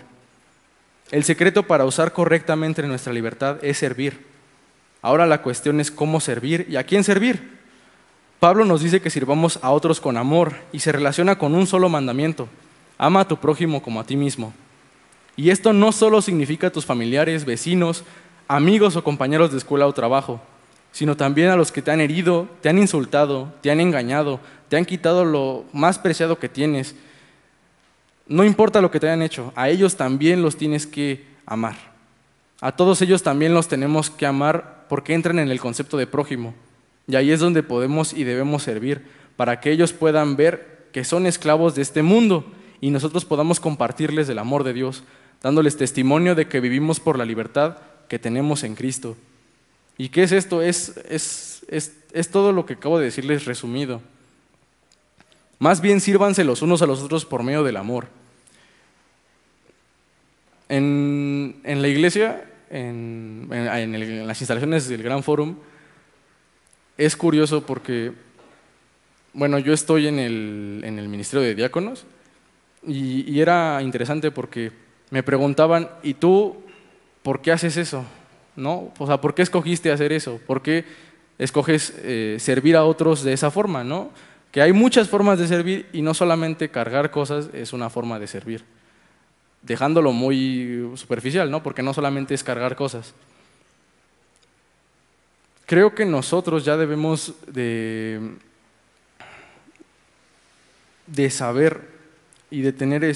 El secreto para usar correctamente nuestra libertad es servir. Ahora la cuestión es cómo servir y a quién servir. Pablo nos dice que sirvamos a otros con amor y se relaciona con un solo mandamiento: ama a tu prójimo como a ti mismo. Y esto no solo significa a tus familiares, vecinos, amigos o compañeros de escuela o trabajo, sino también a los que te han herido, te han insultado, te han engañado, te han quitado lo más preciado que tienes. No importa lo que te hayan hecho, a ellos también los tienes que amar. A todos ellos también los tenemos que amar porque entran en el concepto de prójimo. Y ahí es donde podemos y debemos servir, para que ellos puedan ver que son esclavos de este mundo y nosotros podamos compartirles el amor de Dios, dándoles testimonio de que vivimos por la libertad que tenemos en Cristo. ¿Y qué es esto? Es todo lo que acabo de decirles resumido. Más bien sírvanse los unos a los otros por medio del amor. En la iglesia, en las instalaciones del Gran Fórum, es curioso porque, bueno, yo estoy en el Ministerio de Diáconos y era interesante porque me preguntaban, ¿y tú por qué haces eso? ¿No? O sea, ¿por qué escogiste hacer eso? ¿Por qué escoges servir a otros de esa forma? ¿No? Que hay muchas formas de servir y no solamente cargar cosas es una forma de servir, dejándolo muy superficial, ¿no? Porque no solamente es cargar cosas. Creo que nosotros ya debemos de saber y de tener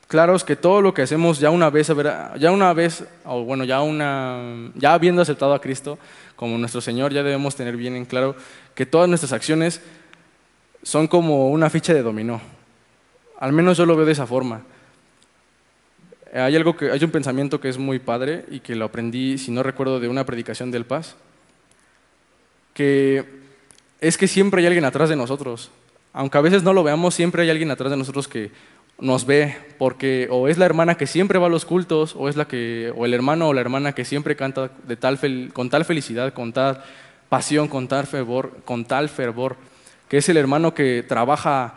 claros que todo lo que hacemos ya habiendo aceptado a Cristo como nuestro Señor, ya debemos tener bien en claro que todas nuestras acciones son como una ficha de dominó. Al menos yo lo veo de esa forma. Hay un pensamiento que es muy padre y que lo aprendí, si no recuerdo, de una predicación del Paz, que es que siempre hay alguien atrás de nosotros. Aunque a veces no lo veamos, siempre hay alguien atrás de nosotros que nos ve, porque o es la hermana que siempre va a los cultos, o el hermano o la hermana que siempre canta con tal felicidad, con tal pasión, con tal fervor, que es el hermano que trabaja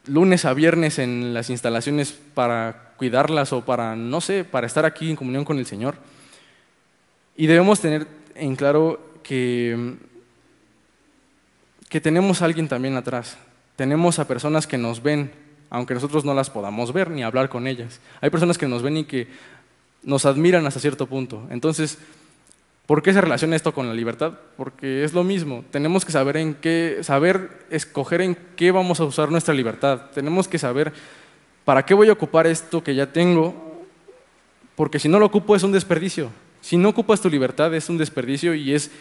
lunes a viernes en las instalaciones para cuidarlas o para, no sé, para estar aquí en comunión con el Señor. Y debemos tener en claro que tenemos a alguien también atrás. Tenemos a personas que nos ven, aunque nosotros no las podamos ver ni hablar con ellas. Hay personas que nos ven y que nos admiran hasta cierto punto. Entonces, ¿por qué se relaciona esto con la libertad? Porque es lo mismo. Tenemos que saber escoger en qué vamos a usar nuestra libertad. Tenemos que saber para qué voy a ocupar esto que ya tengo, porque si no lo ocupo es un desperdicio. Si no ocupas tu libertad es un desperdicio y es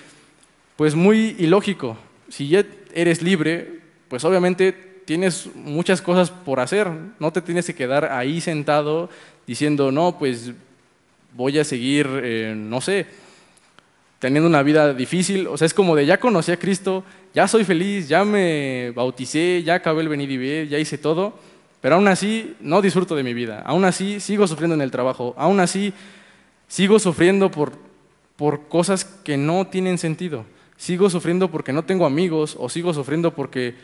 pues muy ilógico. Si ya eres libre, pues obviamente tienes muchas cosas por hacer. No te tienes que quedar ahí sentado diciendo, no, pues voy a seguir, no sé, teniendo una vida difícil. O sea, es como de ya conocí a Cristo, ya soy feliz, ya me bauticé, ya acabé el venir y venir, ya hice todo, pero aún así no disfruto de mi vida, aún así sigo sufriendo en el trabajo, aún así sigo sufriendo por cosas que no tienen sentido, sigo sufriendo porque no tengo amigos o sigo sufriendo porque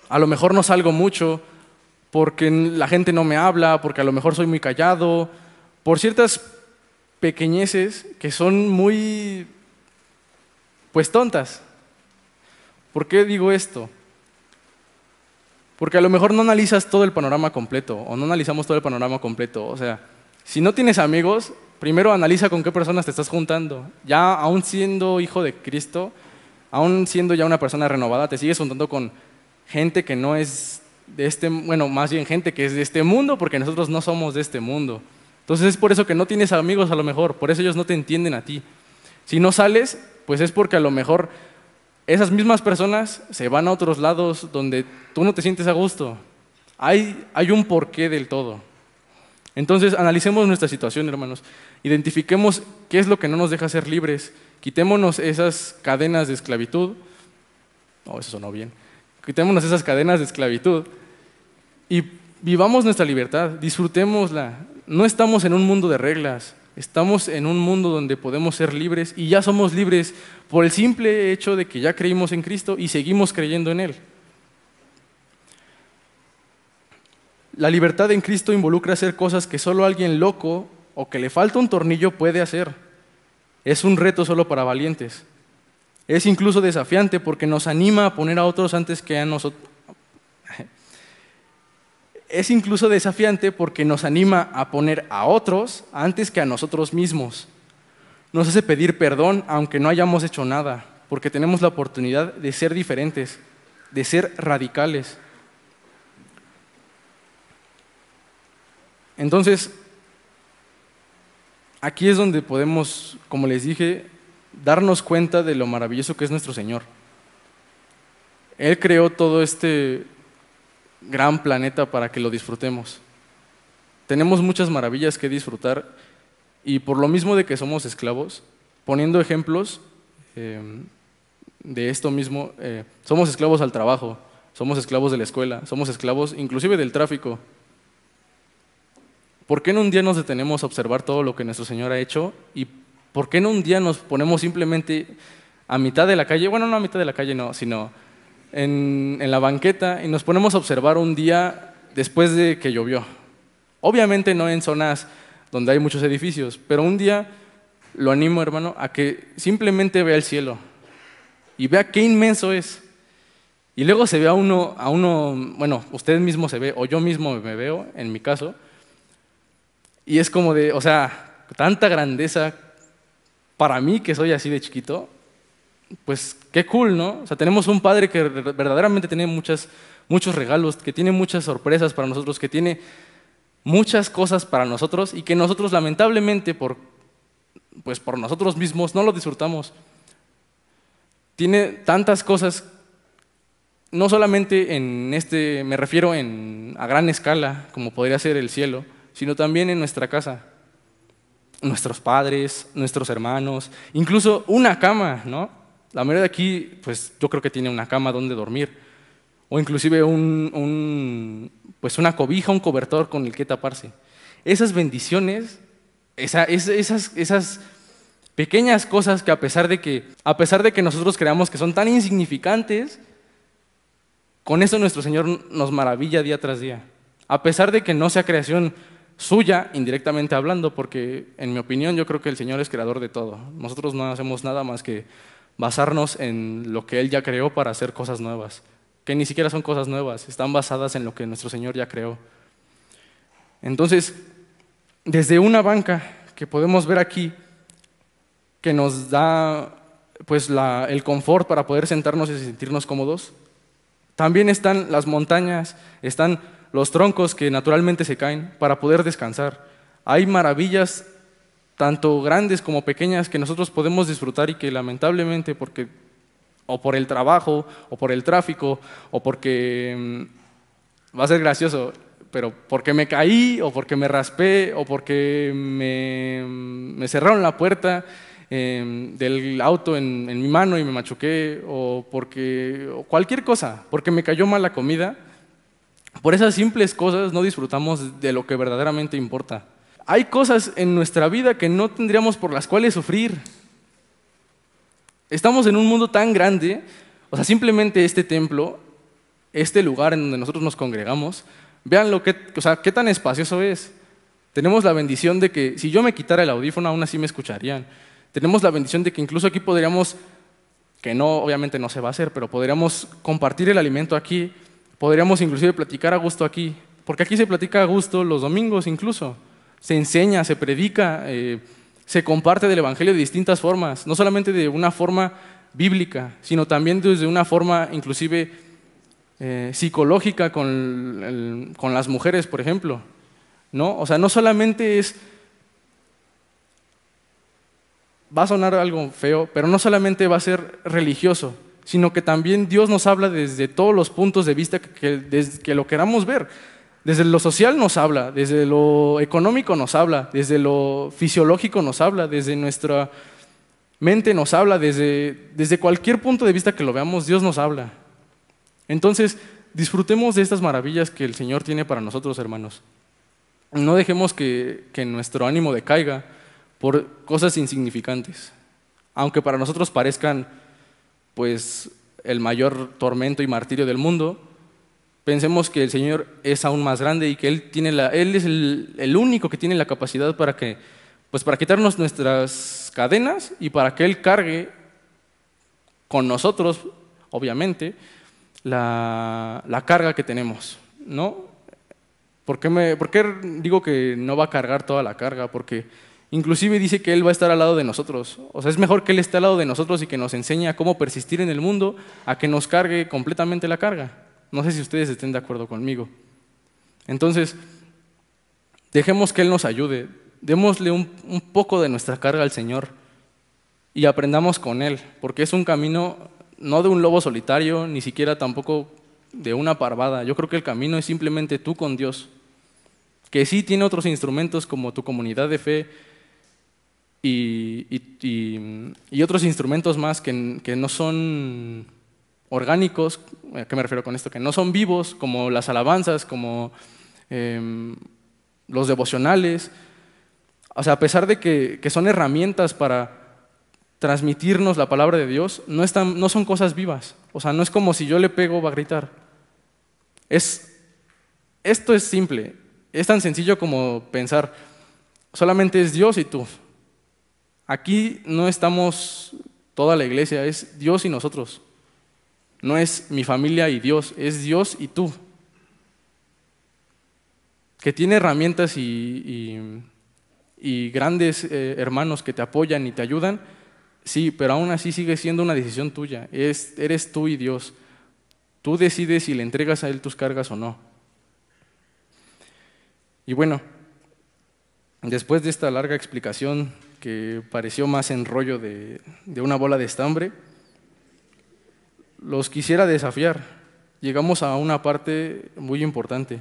a lo mejor no salgo mucho, porque la gente no me habla, porque a lo mejor soy muy callado, por ciertas pequeñeces que son muy, pues tontas. ¿Por qué digo esto? Porque a lo mejor no analizas todo el panorama completo, o no analizamos todo el panorama completo. O sea, si no tienes amigos, primero analiza con qué personas te estás juntando. Ya aún siendo hijo de Cristo, aún siendo ya una persona renovada, te sigues juntando con gente que no es de más bien gente que es de este mundo, porque nosotros no somos de este mundo. Entonces es por eso que no tienes amigos a lo mejor, por eso ellos no te entienden a ti. Si no sales, pues es porque a lo mejor esas mismas personas se van a otros lados donde tú no te sientes a gusto. Hay un porqué del todo. Entonces, analicemos nuestra situación, hermanos. Identifiquemos qué es lo que no nos deja ser libres. Quitémonos esas cadenas de esclavitud. No, eso sonó bien. Quitémonos esas cadenas de esclavitud y vivamos nuestra libertad, disfrutémosla. No estamos en un mundo de reglas, estamos en un mundo donde podemos ser libres y ya somos libres por el simple hecho de que ya creímos en Cristo y seguimos creyendo en Él. La libertad en Cristo involucra hacer cosas que solo alguien loco o que le falta un tornillo puede hacer. Es un reto solo para valientes. Es incluso desafiante porque nos anima a poner a otros antes que a nosotros. Es incluso desafiante porque nos anima a poner a otros antes que a nosotros mismos. Nos hace pedir perdón aunque no hayamos hecho nada, porque tenemos la oportunidad de ser diferentes, de ser radicales. Entonces, aquí es donde podemos, como les dije, darnos cuenta de lo maravilloso que es nuestro Señor. Él creó todo este gran planeta para que lo disfrutemos. Tenemos muchas maravillas que disfrutar y por lo mismo de que somos esclavos, poniendo ejemplos de esto mismo, somos esclavos al trabajo, somos esclavos de la escuela, somos esclavos inclusive del tráfico. ¿Por qué en un día nos detenemos a observar todo lo que nuestro Señor ha hecho? ¿Y por qué en un día nos ponemos simplemente a mitad de la calle? Bueno, no a mitad de la calle, no, sino en la banqueta y nos ponemos a observar un día después de que llovió. Obviamente no en zonas donde hay muchos edificios, pero un día lo animo, hermano, a que simplemente vea el cielo y vea qué inmenso es. Y luego se ve a uno, bueno, usted mismo se ve, o yo mismo me veo, en mi caso, y es como de, o sea, tanta grandeza para mí que soy así de chiquito, pues qué cool, ¿no? O sea, tenemos un Padre que verdaderamente tiene muchos regalos, que tiene muchas sorpresas para nosotros, que tiene muchas cosas para nosotros y que nosotros lamentablemente por nosotros mismos no lo disfrutamos. Tiene tantas cosas, no solamente me refiero a gran escala, como podría ser el cielo, sino también en nuestra casa. Nuestros padres, nuestros hermanos, incluso una cama, ¿no? La mayoría de aquí, pues yo creo que tiene una cama donde dormir, o inclusive pues una cobija, un cobertor con el que taparse. Esas bendiciones, esas pequeñas cosas que a pesar de que nosotros creamos que son tan insignificantes, con eso nuestro Señor nos maravilla día tras día. A pesar de que no sea creación suya, indirectamente hablando, porque en mi opinión yo creo que el Señor es creador de todo. Nosotros no hacemos nada más que basarnos en lo que Él ya creó para hacer cosas nuevas, que ni siquiera son cosas nuevas, están basadas en lo que nuestro Señor ya creó. Entonces, desde una banca que podemos ver aquí, que nos da pues el confort para poder sentarnos y sentirnos cómodos, también están las montañas, están los troncos que naturalmente se caen para poder descansar. Hay maravillas tanto grandes como pequeñas que nosotros podemos disfrutar y que lamentablemente o por el trabajo, o por el tráfico, o porque, va a ser gracioso, pero porque me caí, o porque me raspé, o porque me cerraron la puerta del auto en mi mano y me machuqué, o cualquier cosa, porque me cayó mal la comida. Por esas simples cosas no disfrutamos de lo que verdaderamente importa. Hay cosas en nuestra vida que no tendríamos por las cuales sufrir. Estamos en un mundo tan grande, o sea, simplemente este templo, este lugar en donde nosotros nos congregamos, vean qué tan espacioso es. Tenemos la bendición de que si yo me quitara el audífono, aún así me escucharían. Tenemos la bendición de que incluso aquí podríamos, que no, obviamente no se va a hacer, pero podríamos compartir el alimento aquí. Podríamos inclusive platicar a gusto aquí, porque aquí se platica a gusto los domingos incluso. Se enseña, se predica, se comparte del Evangelio de distintas formas, no solamente de una forma bíblica, sino también desde una forma inclusive psicológica con las mujeres, por ejemplo, ¿no? O sea, no solamente va a sonar algo feo, pero no solamente va a ser religioso, sino que también Dios nos habla desde todos los puntos de vista que lo queramos ver. Desde lo social nos habla, desde lo económico nos habla, desde lo fisiológico nos habla, desde nuestra mente nos habla, desde cualquier punto de vista que lo veamos, Dios nos habla. Entonces, disfrutemos de estas maravillas que el Señor tiene para nosotros, hermanos. No dejemos que nuestro ánimo decaiga por cosas insignificantes, aunque para nosotros parezcan pues el mayor tormento y martirio del mundo. Pensemos que el Señor es aún más grande y que Él es el único que tiene la capacidad para quitarnos nuestras cadenas y para que Él cargue con nosotros, obviamente, la carga que tenemos, ¿no? ¿Por qué digo que no va a cargar toda la carga? Porque inclusive dice que Él va a estar al lado de nosotros. O sea, es mejor que Él esté al lado de nosotros y que nos enseñe a cómo persistir en el mundo a que nos cargue completamente la carga. No sé si ustedes estén de acuerdo conmigo. Entonces, dejemos que Él nos ayude, démosle un poco de nuestra carga al Señor y aprendamos con Él, porque es un camino no de un lobo solitario, ni siquiera tampoco de una parvada. Yo creo que el camino es simplemente tú con Dios, que sí tiene otros instrumentos como tu comunidad de fe y otros instrumentos más que no son orgánicos. ¿A qué me refiero con esto? Que no son vivos, como las alabanzas, como los devocionales. O sea, a pesar de que son herramientas para transmitirnos la palabra de Dios, no son cosas vivas. O sea, no es como si yo le pego, va a gritar. Esto es simple, es tan sencillo como pensar, solamente es Dios y tú. Aquí no estamos toda la iglesia, es Dios y nosotros. No es mi familia y Dios, es Dios y tú. Que tiene herramientas y grandes hermanos que te apoyan y te ayudan, sí, pero aún así sigue siendo una decisión tuya. Eres tú y Dios. Tú decides si le entregas a Él tus cargas o no. Y bueno, después de esta larga explicación que pareció más enrollo de una bola de estambre, los quisiera desafiar. Llegamos a una parte muy importante.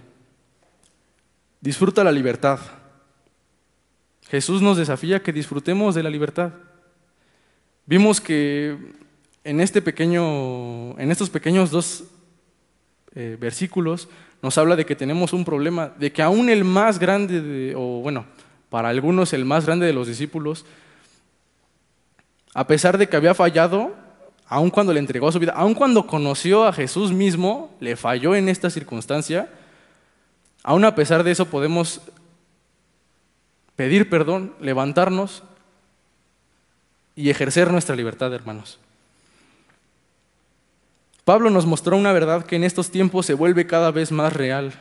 Disfruta la libertad. Jesús nos desafía que disfrutemos de la libertad. Vimos que en estos pequeños dos versículos nos habla de que tenemos un problema, de que aún el más grande, para algunos el más grande de los discípulos, a pesar de que había fallado, aun cuando le entregó su vida, aun cuando conoció a Jesús mismo, le falló en esta circunstancia, aun a pesar de eso podemos pedir perdón, levantarnos y ejercer nuestra libertad, hermanos. Pablo nos mostró una verdad que en estos tiempos se vuelve cada vez más real.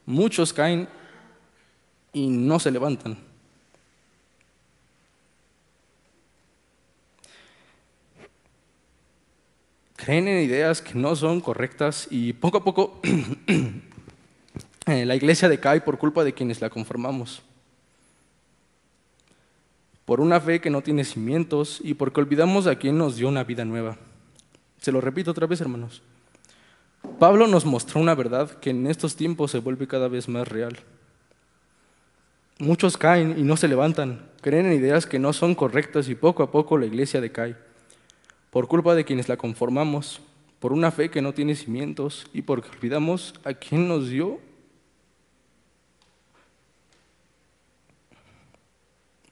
Muchos caen y no se levantan. Creen en ideas que no son correctas y poco a poco la iglesia decae por culpa de quienes la conformamos. Por una fe que no tiene cimientos y porque olvidamos a quien nos dio una vida nueva. Se lo repito otra vez, hermanos. Pablo nos mostró una verdad que en estos tiempos se vuelve cada vez más real. Muchos caen y no se levantan, creen en ideas que no son correctas y poco a poco la iglesia decae. Por culpa de quienes la conformamos, por una fe que no tiene cimientos y porque olvidamos a quien nos dio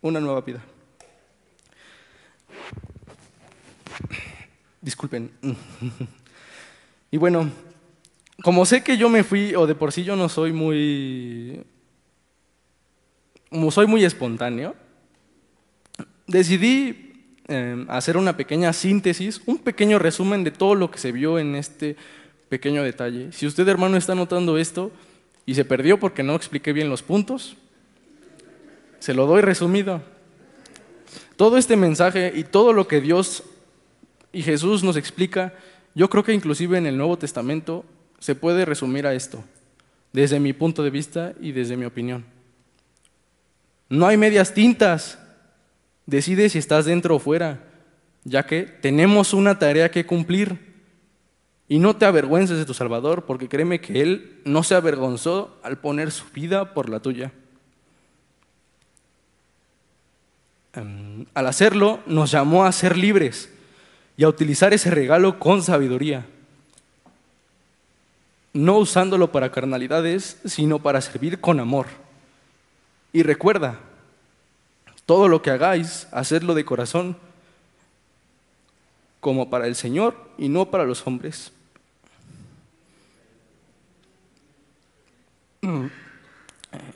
una nueva vida. Disculpen. Y bueno, como sé que yo me fui, o de por sí yo no soy soy muy espontáneo, decidí hacer una pequeña síntesis, un pequeño resumen de todo lo que se vio en este pequeño detalle. Si usted, hermano, está notando esto y se perdió porque no expliqué bien los puntos, se lo doy resumido. Todo este mensaje y todo lo que Dios y Jesús nos explica, yo creo que inclusive en el Nuevo Testamento se puede resumir a esto, desde mi punto de vista y desde mi opinión. No hay medias tintas. Decide si estás dentro o fuera, ya que tenemos una tarea que cumplir. Y no te avergüences de tu Salvador, porque créeme que Él no se avergonzó al poner su vida por la tuya. Al hacerlo, nos llamó a ser libres y a utilizar ese regalo con sabiduría, no usándolo para carnalidades, sino para servir con amor. Y recuerda, todo lo que hagáis, hacedlo de corazón, como para el Señor y no para los hombres.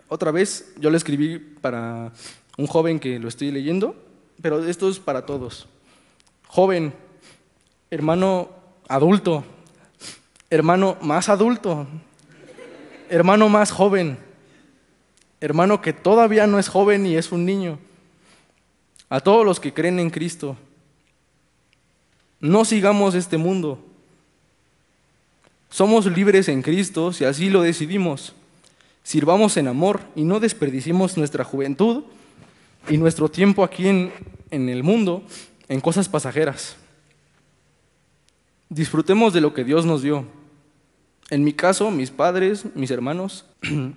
Otra vez yo le escribí para un joven que lo estoy leyendo, pero esto es para todos. Joven, hermano adulto, hermano más adulto, hermano más joven, hermano que todavía no es joven y es un niño. A todos los que creen en Cristo, no sigamos este mundo. Somos libres en Cristo si así lo decidimos. Sirvamos en amor y no desperdiciemos nuestra juventud y nuestro tiempo aquí en el mundo en cosas pasajeras. Disfrutemos de lo que Dios nos dio. En mi caso, mis padres, mis hermanos.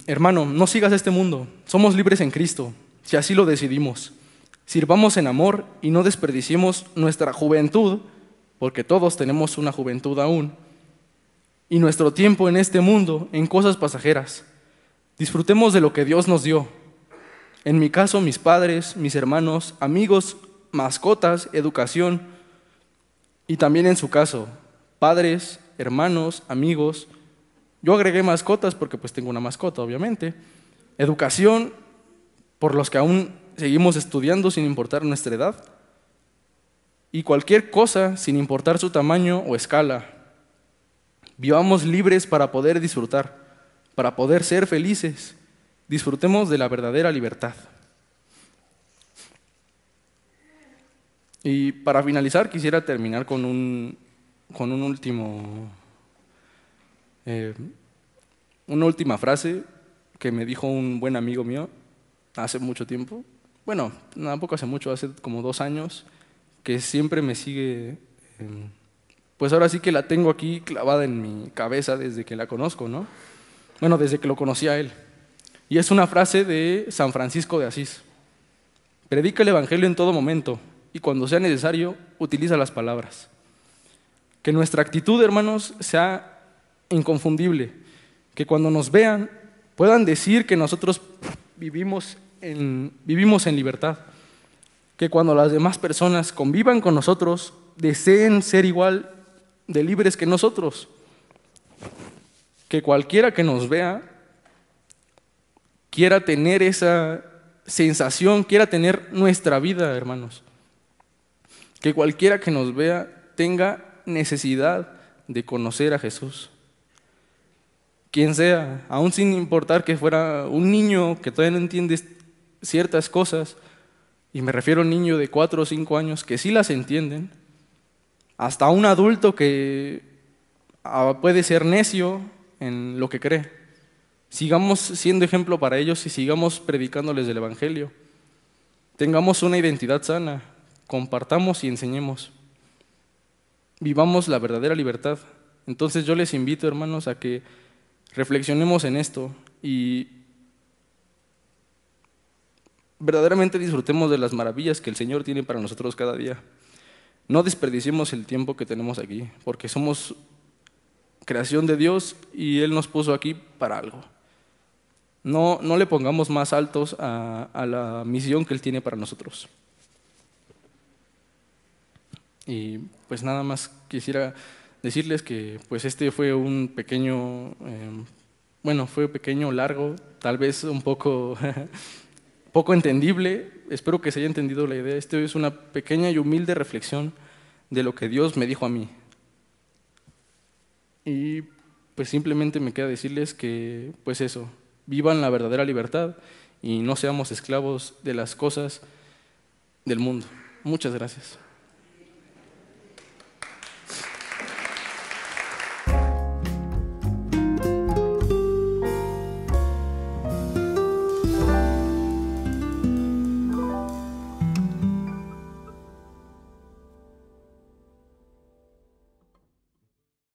Hermano, no sigas este mundo. Somos libres en Cristo, si así lo decidimos. Sirvamos en amor y no desperdiciemos nuestra juventud, porque todos tenemos una juventud aún, y nuestro tiempo en este mundo en cosas pasajeras. Disfrutemos de lo que Dios nos dio. En mi caso, mis padres, mis hermanos, amigos, mascotas, educación, y también en su caso, padres, hermanos, amigos. Yo agregué mascotas porque pues tengo una mascota, obviamente. Educación, por los que aún seguimos estudiando sin importar nuestra edad. Y cualquier cosa sin importar su tamaño o escala. Vivamos libres para poder disfrutar, para poder ser felices. Disfrutemos de la verdadera libertad. Y para finalizar, quisiera terminar con una última frase que me dijo un buen amigo mío hace mucho tiempo. Bueno, tampoco hace mucho, hace como 2 años, que siempre me sigue, pues ahora sí que la tengo aquí clavada en mi cabeza desde que la conozco, ¿no? Bueno, desde que lo conocí a él. Y es una frase de San Francisco de Asís. Predica el Evangelio en todo momento y cuando sea necesario, utiliza las palabras. Que nuestra actitud, hermanos, sea inconfundible. Que cuando nos vean puedan decir que nosotros vivimos en libertad. Que cuando las demás personas convivan con nosotros, deseen ser igual de libres que nosotros. Que cualquiera que nos vea quiera tener esa sensación, quiera tener nuestra vida, hermanos. Que cualquiera que nos vea tenga necesidad de conocer a Jesús. Quien sea, aún sin importar que fuera un niño que todavía no entiende ciertas cosas, y me refiero a un niño de 4 o 5 años que sí las entienden, hasta un adulto que puede ser necio en lo que cree. Sigamos siendo ejemplo para ellos y sigamos predicándoles del Evangelio. Tengamos una identidad sana, compartamos y enseñemos. Vivamos la verdadera libertad. Entonces yo les invito, hermanos, a que reflexionemos en esto y verdaderamente disfrutemos de las maravillas que el Señor tiene para nosotros cada día. No desperdiciemos el tiempo que tenemos aquí, porque somos creación de Dios y Él nos puso aquí para algo. No le pongamos más altos a la misión que Él tiene para nosotros. Y pues nada más quisiera decirles que pues este fue un pequeño, fue pequeño, largo, tal vez un poco, poco entendible. Espero que se haya entendido la idea. Esto es una pequeña y humilde reflexión de lo que Dios me dijo a mí. Y pues simplemente me queda decirles que pues eso, vivan la verdadera libertad y no seamos esclavos de las cosas del mundo. Muchas gracias.